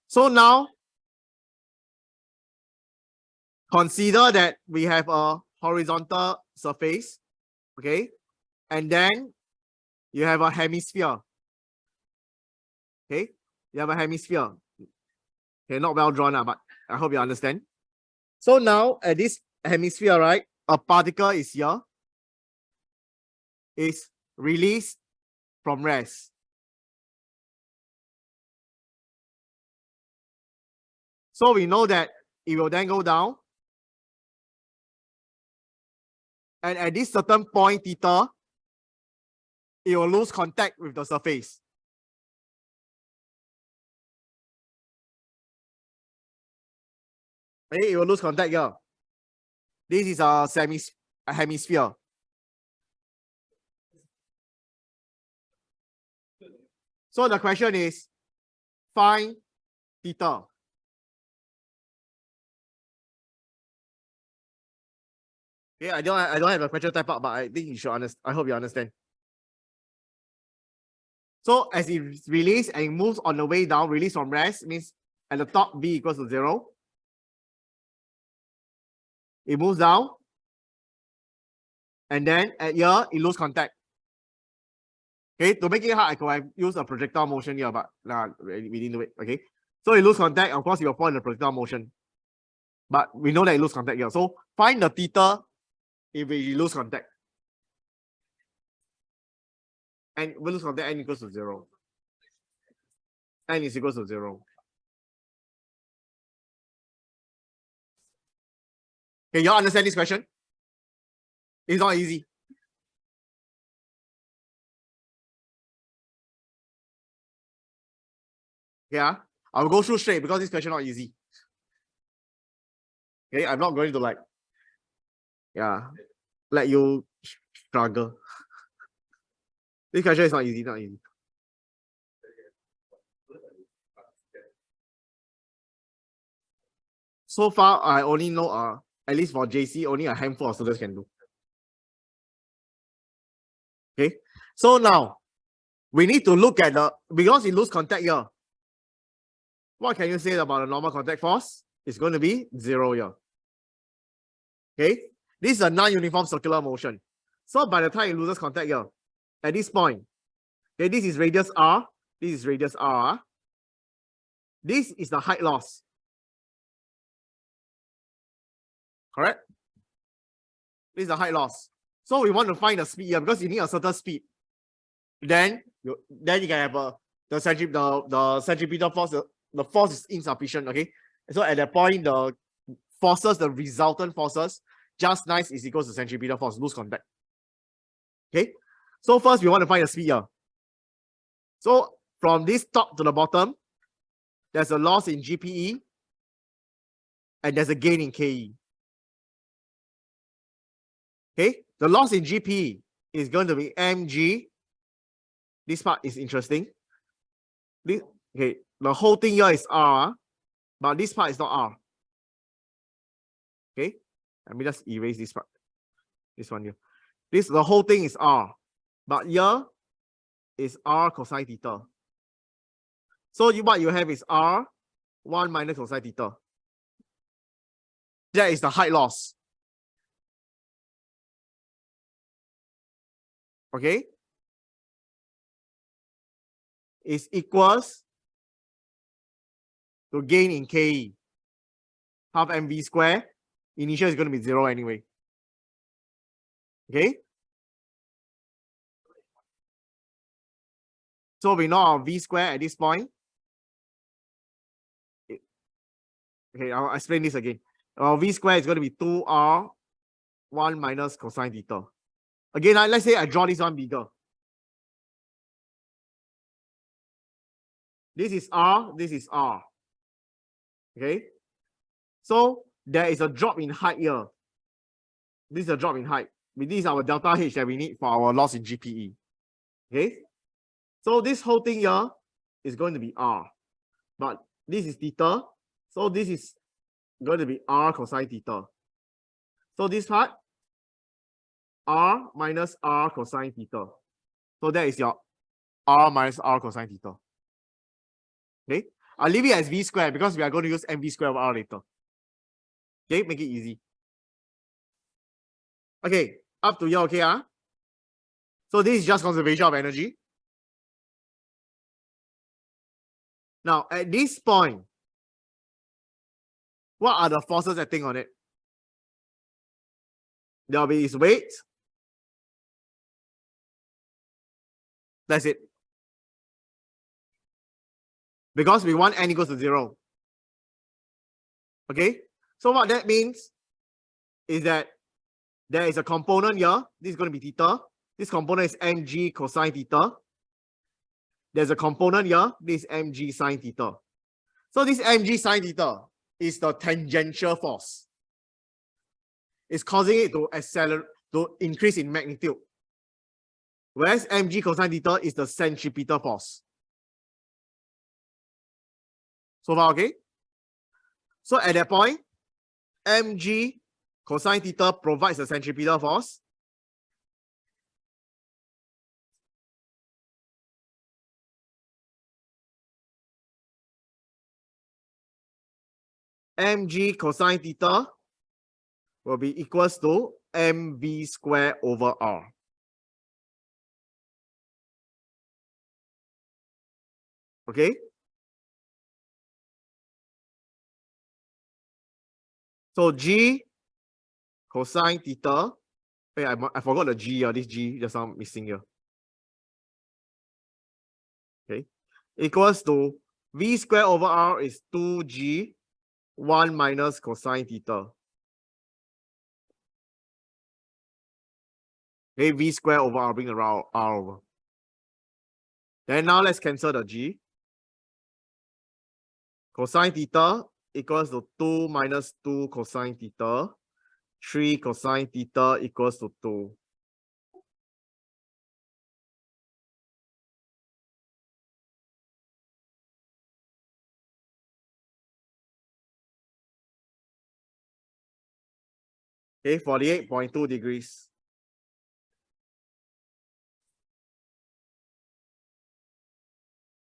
So now, consider that we have a horizontal surface, okay? And then you have a hemisphere. Okay, you have a hemisphere. Okay, not well drawn, but I hope you understand. So now at this hemisphere, right, a particle is here, is released from rest. So we know that it will then go down. And at this certain point, theta, it will lose contact with the surface. Okay, it will lose contact here. This is a hemisphere. So the question is, find theta. Okay, I don't have a question type out, but I think you should understand. I hope you understand. So as it releases and it moves on the way down, release from rest means at the top V equals to 0. It moves down. And then at here, it loses contact. Okay, to make it hard, I could have used a projectile motion here, but we didn't do it. Okay, so it loses contact. Of course, it will fall in the projectile motion. But we know that it loses contact here. So find the theta if we lose contact. And we lose contact, n equals to 0. N is equals to 0. Okay, you all understand this question? It's not easy. Yeah, I'll go through straight because this question is not easy. Okay, I'm not going to let you struggle. This question is not easy, not easy. So far, I only know at least for JC, only a handful of students can do. Okay, so now we need to look at because it loses contact here. What can you say about the normal contact force? It's going to be 0 here. Okay, this is a non-uniform circular motion. So by the time it loses contact here, at this point, okay, this is radius r, this is radius r. This is the height loss. Correct? This is the height loss. So we want to find the speed here because you need a certain speed. Then you can have the centripetal force. The force is insufficient. Okay, so at that point, the forces, the resultant forces, just nice is equals to centripetal force, lose contact. Okay, so first we want to find the speed here. So from this top to the bottom, there's a loss in GPE and there's a gain in KE. Okay, the loss in GPE is going to be mg. This part is interesting. Okay, the whole thing here is r, but this part is not r. Okay, let me just erase this part. This one here. The whole thing is r, but here is r cosine theta. So what you have is r 1 minus cosine theta. That is the height loss. Okay, is equals to gain in KE, half mv square. Initial is going to be 0 anyway. Okay, so we know our v square at this point. Okay, I'll explain this again. Our v square is going to be 2r 1 minus cosine theta. Again, let's say I draw this one bigger. This is r, this is r. Okay, so there is a drop in height here. This is a drop in height. This is our delta H that we need for our loss in GPE. Okay, so this whole thing here is going to be r, but this is theta, so this is going to be r cosine theta. So this part, r minus r cosine theta. So that is your r minus r cosine theta. Okay, I'll leave it as v squared because we are going to use mv squared over r later. Okay, make it easy. Okay, up to here, okay? So this is just conservation of energy. Now, at this point, what are the forces acting on it? There will be its weight. That's it. Because we want n equals to 0. Okay? So what that means is that there is a component here. This is going to be theta. This component is mg cosine theta. There's a component here. This is mg sine theta. So this mg sine theta is the tangential force. It's causing it to accelerate, to increase in magnitude. Whereas mg cosine theta is the centripetal force. So far, okay? So at that point, mg cosine theta provides the centripetal force. Mg cosine theta will be equals to mv squared over r. Okay? So g cosine theta, wait, I forgot the g here, this g just now missing here. Okay, equals to v squared over r is 2g 1 minus cosine theta. Okay, v squared over r, bring around r over. Then now let's cancel the g. Cosine theta equals to 2 minus 2 cosine theta. 3 cosine theta equals to 2. Okay, 48.2 degrees.